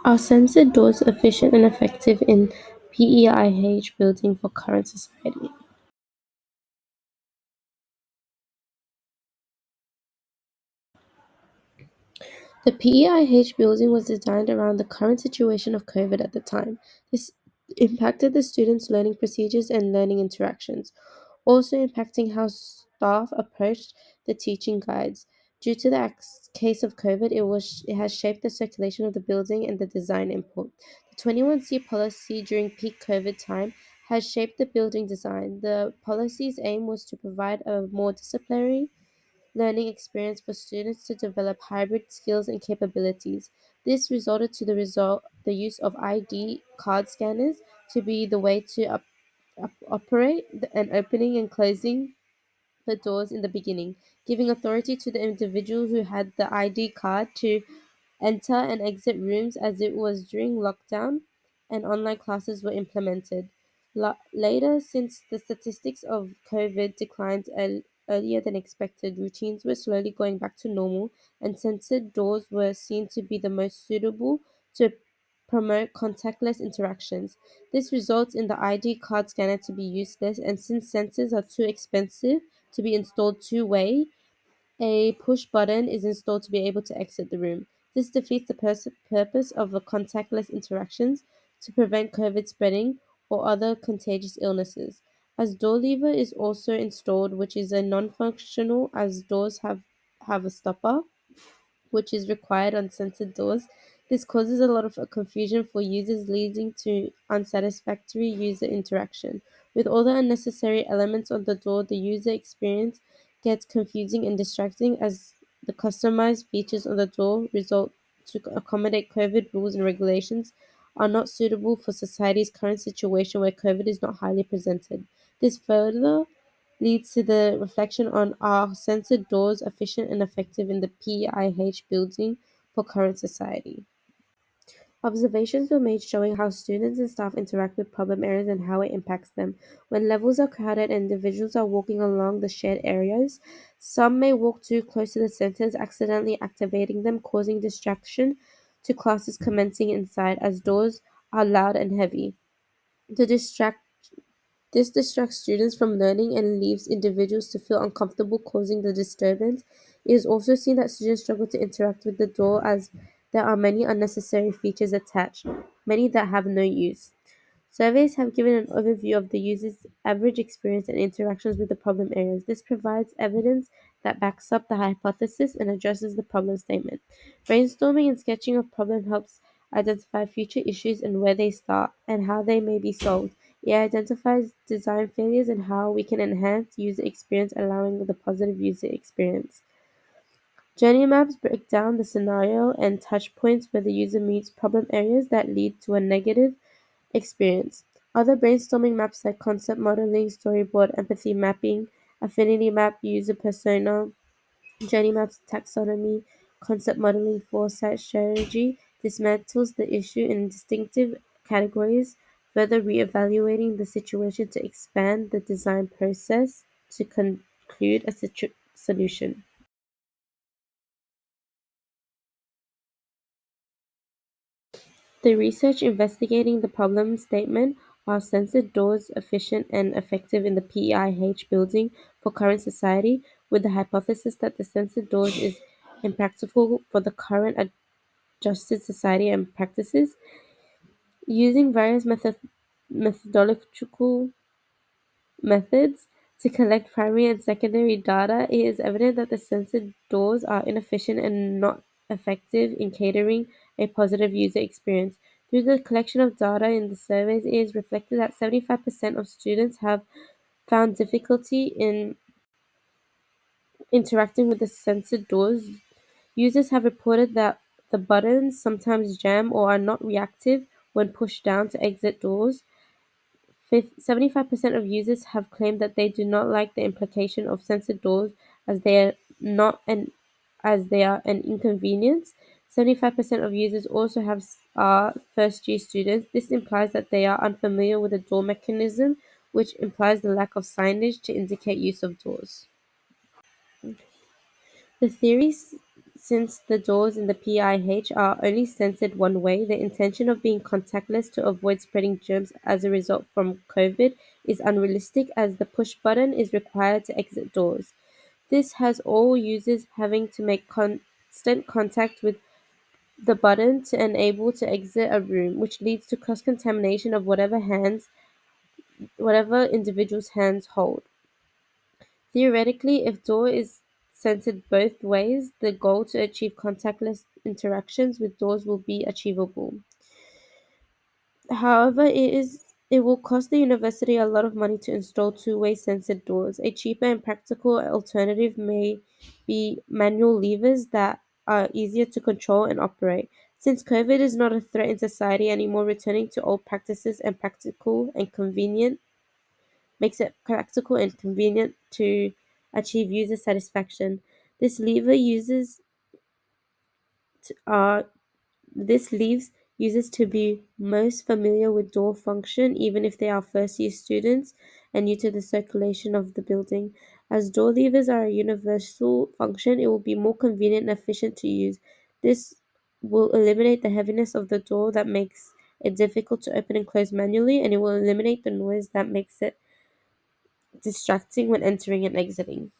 Are censored doors efficient and effective in PEIH building for current society? The PEIH building was designed around the current situation of COVID at the time. This impacted the students' learning procedures and learning interactions, also impacting how staff approached the teaching guides. Due to the case of COVID, it has shaped the circulation of the building and the design input. The 21C policy during peak COVID time has shaped the building design. The policy's aim was to provide a more disciplinary learning experience for students to develop hybrid skills and capabilities. This resulted to the use of ID card scanners to be the way to operate and opening and closing the doors in the beginning, giving authority to the individual who had the ID card to enter and exit rooms as it was during lockdown and online classes were implemented. Later, since the statistics of COVID declined earlier than expected, routines were slowly going back to normal, and censored doors were seen to be the most suitable to promote contactless interactions. This results in the ID card scanner to be useless, and since sensors are too expensive to be installed two-way, a push button is installed to be able to exit the room. This defeats the purpose of the contactless interactions to prevent COVID spreading or other contagious illnesses. As door lever is also installed, which is a non-functional as doors have a stopper which is required on censored doors. This causes a lot of confusion for users, leading to unsatisfactory user interaction. With all the unnecessary elements on the door, the user experience gets confusing and distracting as the customized features on the door result to accommodate COVID rules and regulations are not suitable for society's current situation where COVID is not highly presented. This further leads to the reflection on are censored doors efficient and effective in the PIH building for current society. Observations were made showing how students and staff interact with problem areas and how it impacts them. When levels are crowded and individuals are walking along the shared areas, some may walk too close to the centers, accidentally activating them, causing distraction to classes commencing inside as doors are loud and heavy. The distract This distracts students from learning and leaves individuals to feel uncomfortable, causing the disturbance. It is also seen that students struggle to interact with the door as there are many unnecessary features attached, many that have no use. Surveys have given an overview of the user's average experience and interactions with the problem areas. This provides evidence that backs up the hypothesis and addresses the problem statement. Brainstorming and sketching of problem helps identify future issues and where they start and how they may be solved. It identifies design failures and how we can enhance user experience, allowing the positive user experience. Journey maps break down the scenario and touch points where the user meets problem areas that lead to a negative experience. Other brainstorming maps like concept modeling, storyboard, empathy mapping, affinity map, user persona, journey maps, taxonomy, concept modeling, foresight strategy dismantles the issue in distinctive categories, further re-evaluating the situation to expand the design process to conclude a solution. The research investigating the problem statement are censored doors efficient and effective in the PEIH building for current society, with the hypothesis that the censored doors is impractical for the current adjusted society and practices. Using various methodological methods to collect primary and secondary data, it is evident that the censored doors are inefficient and not effective in catering a positive user experience. Through the collection of data in the surveys, it is reflected that 75% of students have found difficulty in interacting with the censored doors. Users have reported that the buttons sometimes jam or are not reactive when pushed down to exit doors. 75% of users have claimed that they do not like the implication of censored doors as they are not an as they are an inconvenience. 75% of users also are first-year students. This implies that they are unfamiliar with the door mechanism, which implies the lack of signage to indicate use of doors. The theory Since the doors in the PIH are only censored one way, the intention of being contactless to avoid spreading germs as a result from COVID is unrealistic as the push button is required to exit doors. This has all users having to make constant contact with the button to enable to exit a room, which leads to cross-contamination of whatever individual's hands hold. Theoretically, if door is censored both ways, the goal to achieve contactless interactions with doors will be achievable. However, it will cost the university a lot of money to install two-way censored doors. A cheaper and practical alternative may be manual levers that are easier to control and operate. Since COVID is not a threat in society anymore, returning to old practices and practical and convenient makes it practical and convenient to achieve user satisfaction. This lever uses are This leaves users to be most familiar with door function even if they are first year students and new to the circulation of the building. As door levers are a universal function, it will be more convenient and efficient to use. This will eliminate the heaviness of the door that makes it difficult to open and close manually, and it will eliminate the noise that makes it distracting when entering and exiting.